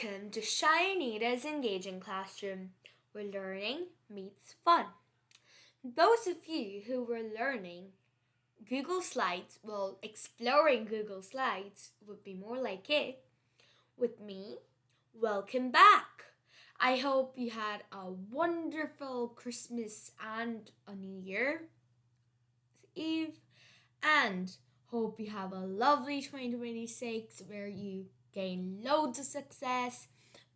Welcome to Shayanita's Engaging Classroom, where learning meets fun. Those of you who were learning Google Slides, well, exploring Google Slides would be more like it. With me, welcome back. I hope you had a wonderful Christmas and a New Year Eve, and hope you have a lovely 2026 where you gain loads of success,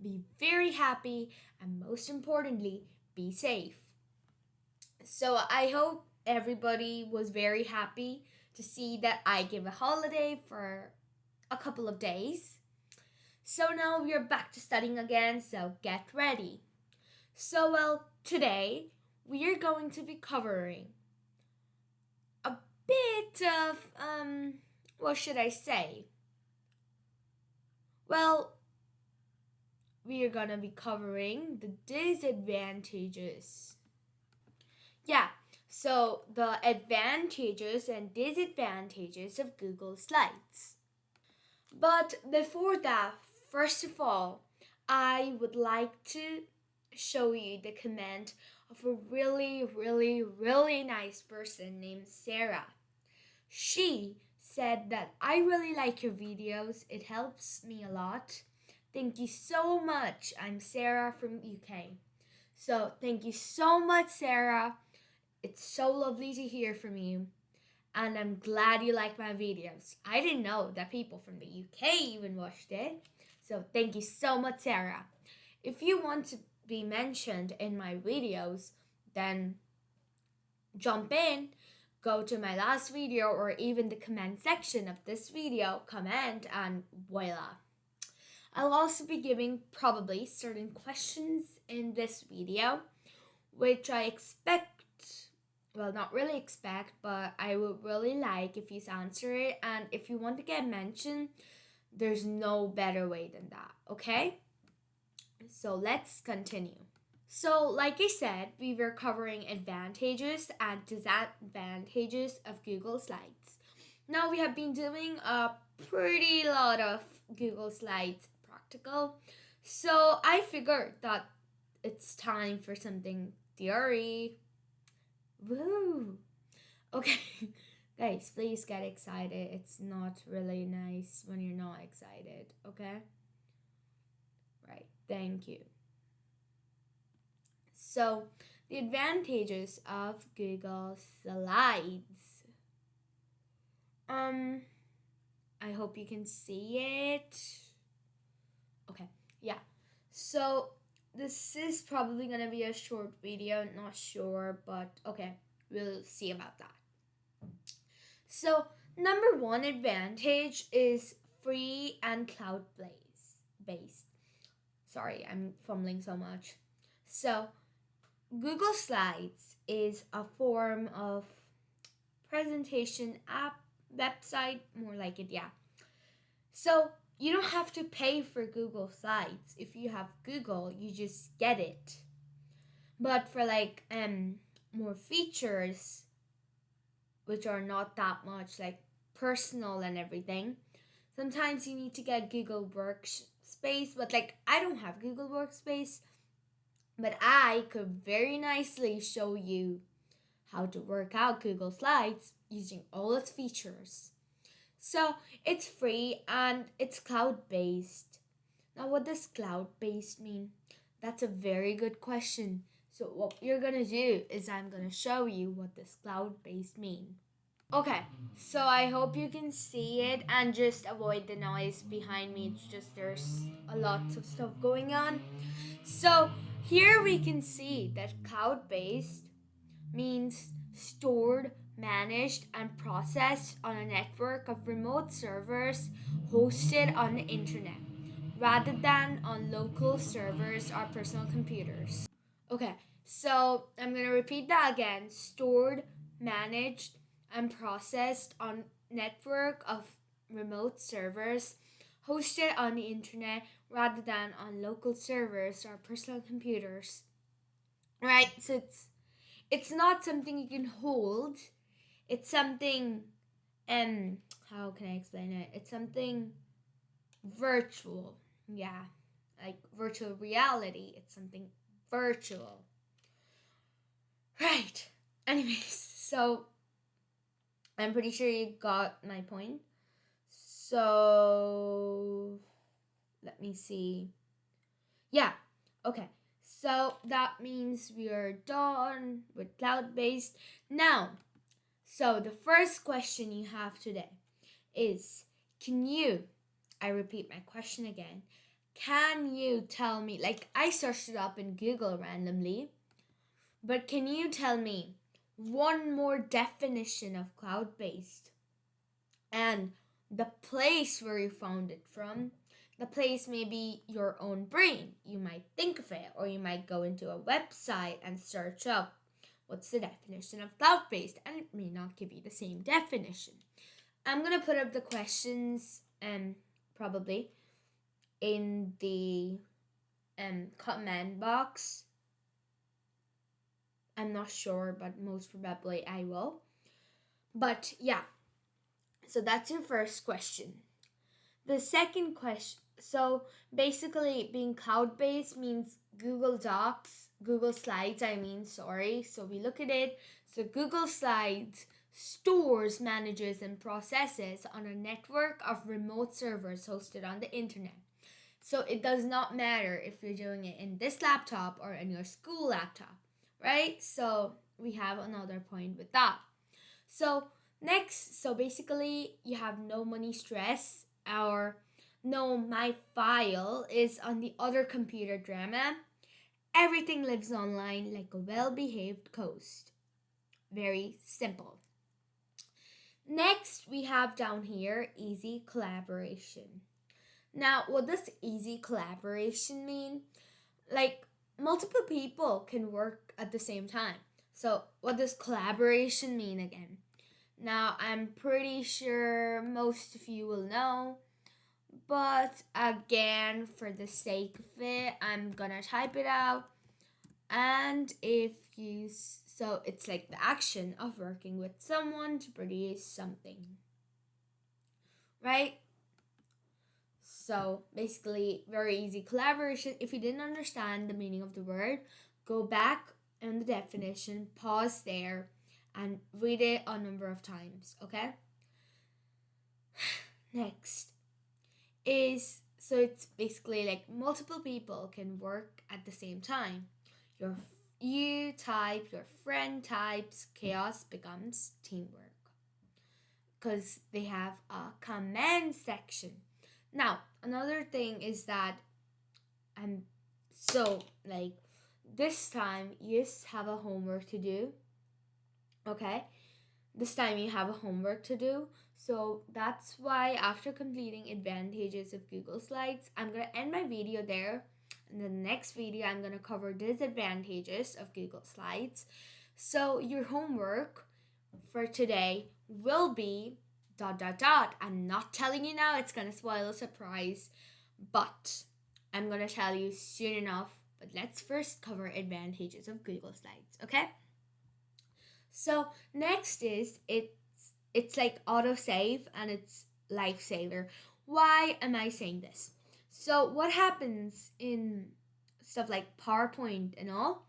be very happy, and most importantly, be safe. So I hope everybody was very happy to see that I give a holiday for a couple of days. So now we are back to studying again, so get ready. Today we are going to be covering a bit of, what should I say? Well, we are gonna be covering the disadvantages. So the advantages and disadvantages of Google Slides. But before that, first of all, I would like to show you the comment of a really nice person named Sarah. She said that I really like your videos. It helps me a lot. Thank you so much. I'm Sarah from UK. So thank you so much, Sarah. It's so lovely to hear from you. And I'm glad you like my videos. I didn't know that people from the UK even watched it. So thank you so much, Sarah. If you want to be mentioned in my videos, then jump in, go to my last video or even the comment section of this video, comment, and voila. I'll also be giving probably certain questions in this video, which I expect, well, not really expect, but I would really like if you answer it. And if you want to get mentioned, there's no better way than that, okay? So let's continue. So, like I said, we were covering advantages and disadvantages of Google Slides. Now we have been doing a pretty lot of Google Slides practical. So I figured that it's time for something theory. Woo! Okay, guys, please get excited. It's not really nice when you're not excited, okay? Right, thank you. So, the advantages of Google Slides. I hope you can see it. Okay, yeah. So, this is probably gonna be a short video, not sure, but okay, we'll see about that. So, number one advantage is free and cloud based. Sorry, I'm fumbling so much. So, Google Slides is a form of presentation app, website, more like it, yeah. So you don't have to pay for Google Slides. If you have Google, you just get it. But for like more features, which are not that much like personal and everything, sometimes you need to get Google Workspace. But like I don't have Google Workspace, but I could very nicely show you how to work out Google Slides using all its features. So it's free and it's cloud-based. Now what does cloud-based mean? That's a very good question. So what you're gonna do is I'm gonna show you what this cloud-based mean. Okay, so I hope you can see it and just avoid the noise behind me. It's just there's a lot of stuff going on. So here we can see that cloud-based means stored, managed, and processed on a network of remote servers hosted on the internet, rather than on local servers or personal computers. Okay, so I'm going to repeat that again. Stored, managed, and processed on network of remote servers hosted on the internet rather than on local servers or personal computers. Right? So it's not something you can hold. It's something how can I explain it? It's something virtual. Yeah. like virtual reality. It's something virtual. Right. Anyways, so I'm pretty sure you got my point. So let me see. Yeah. Okay. So that means we are done with cloud based. Now, so the first question you have today is, can you, I repeat my question again, can you tell me, like I searched it up in Google randomly, but can you tell me one more definition of cloud based and the place where you found it from? The place may be your own brain. You might think of it, or you might go into a website and search up what's the definition of cloud based, and it may not give you the same definition. I'm gonna put up the questions probably in the comment box. I'm not sure, but most probably I will. But yeah, so that's your first question. The second question, so basically being cloud based means Google Docs, Google Slides, sorry. So we look at it. So Google Slides stores, manages, and processes on a network of remote servers hosted on the internet. So it does not matter if you're doing it in this laptop or in your school laptop, right? So we have another point with that. So next, so basically you have no money stress, or no, my file is on the other computer drama. Everything lives online like a well-behaved ghost. Very simple. Next, we have down here easy collaboration. Now, what does easy collaboration mean? Like, multiple people can work at the same time. So, what does collaboration mean again? Now, I'm pretty sure most of you will know, but again, for the sake of it, I'm gonna type it out. And if you, so it's like the action of working with someone to produce something, right? So basically, very easy collaboration. If you didn't understand the meaning of the word, go back in the definition, pause there, and read it a number of times, okay? Next is, so it's basically like multiple people can work at the same time. You type, your friend types, chaos becomes teamwork because they have a command section. Now, another thing is that so like this time you have a homework to do. Okay? This time you have a homework to do. So that's why after completing advantages of Google Slides, I'm going to end my video there. In the next video, I'm going to cover disadvantages of Google Slides. So your homework for today will be ... I'm not telling you now, it's going to spoil a surprise, but I'm going to tell you soon enough. But let's first cover advantages of Google Slides, okay? So next is it's like autosave and it's lifesaver. Why am I saying this? So what happens in stuff like PowerPoint and all,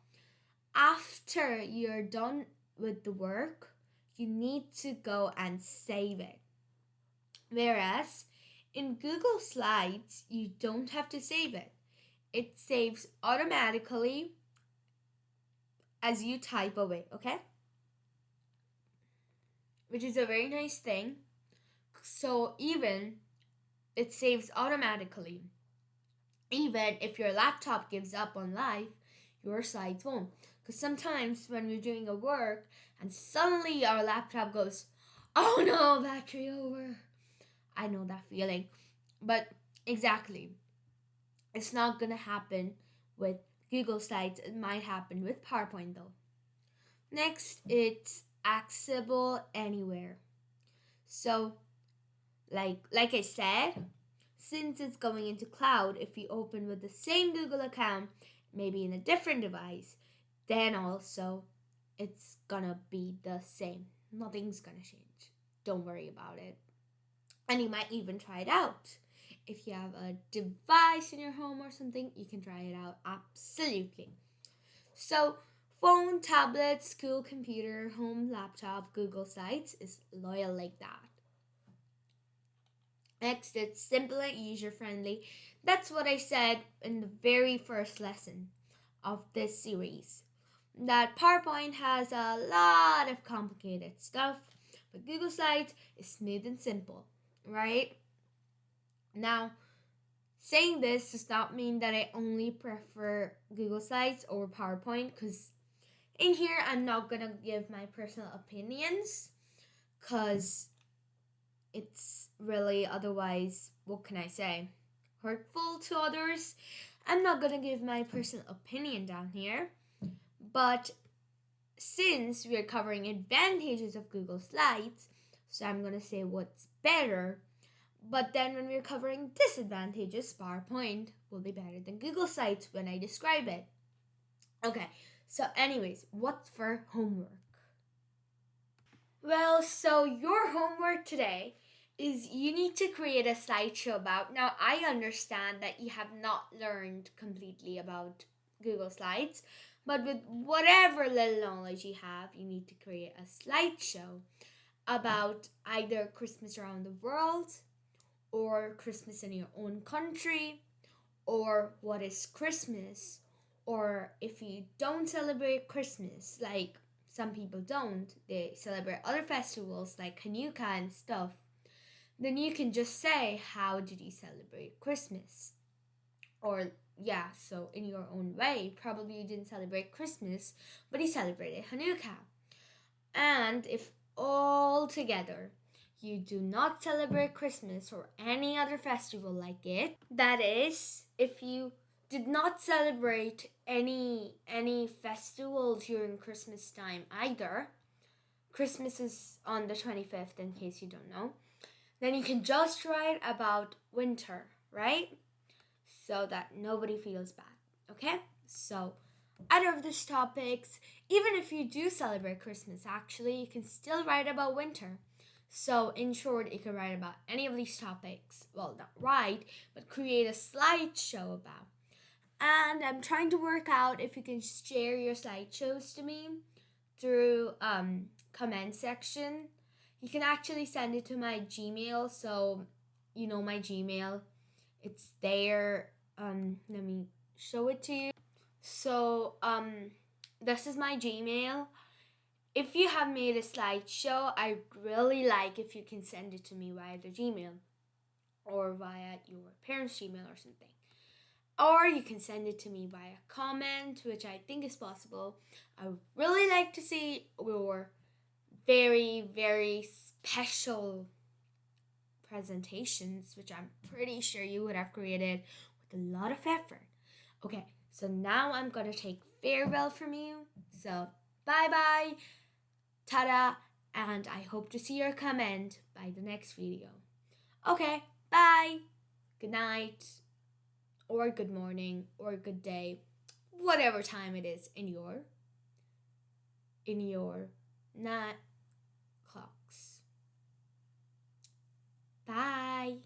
after you're done with the work, you need to go and save it. Whereas in Google Slides, you don't have to save it. It saves automatically as you type away, okay? Which is a very nice thing. So even it saves automatically. Even if your laptop gives up on life, your slides won't. Because sometimes when we're doing a work and suddenly our laptop goes, oh no, battery over. I know that feeling. But exactly, it's not going to happen with Google Slides. It might happen with PowerPoint though. Next, it's accessible anywhere. So, like I said, since it's going into cloud, if you open with the same Google account, maybe in a different device, then also it's gonna be the same. Nothing's gonna change. Don't worry about it. And you might even try it out. If you have a device in your home or something, you can try it out. Absolutely. So, phone, tablet, school computer, home laptop, Google Sites is loyal like that. Next, it's simple and user friendly. That's what I said in the very first lesson of this series. That PowerPoint has a lot of complicated stuff, but Google Slides is smooth and simple, right? Now, saying this does not mean that I only prefer Google Slides over PowerPoint, because in here I'm not gonna give my personal opinions, because it's really otherwise, what can I say, hurtful to others. I'm not gonna give my personal opinion down here, but since we are covering advantages of Google Slides, so I'm gonna say what's better. But then when we're covering disadvantages, PowerPoint will be better than Google Slides when I describe it. Okay, so anyways, what's for homework? Well, so your homework today is you need to create a slideshow about. Now, I understand that you have not learned completely about Google Slides, but with whatever little knowledge you have, you need to create a slideshow about either Christmas around the world, or Christmas in your own country, or what is Christmas, or if you don't celebrate Christmas, like some people don't, they celebrate other festivals like Hanukkah and stuff, then you can just say, how did you celebrate Christmas? Or, yeah, so in your own way, probably you didn't celebrate Christmas, but you celebrated Hanukkah. And if all together you do not celebrate Christmas or any other festival like it, that is, if you did not celebrate any festival during Christmas time either, Christmas is on the 25th in case you don't know, then you can just write about winter, right? So that nobody feels bad, okay? So either of these topics, even if you do celebrate Christmas, actually, you can still write about winter. So, in short, you can write about any of these topics. Well, not write, but create a slideshow about. And I'm trying to work out if you can share your slideshows to me through comment section. You can actually send it to my Gmail. So, you know my Gmail. It's there. Let me show it to you. So, this is my Gmail. If you have made a slideshow, I really like if you can send it to me via the Gmail or via your parents' Gmail or something. Or you can send it to me via comment, which I think is possible. I would really like to see your very, very special presentations, which I'm pretty sure you would have created with a lot of effort. Okay, so now I'm gonna take farewell from you. So, bye bye. Ta-da, and I hope to see your comment by the next video. Okay, bye, good night, or good morning, or good day, whatever time it is in your night clocks. Bye.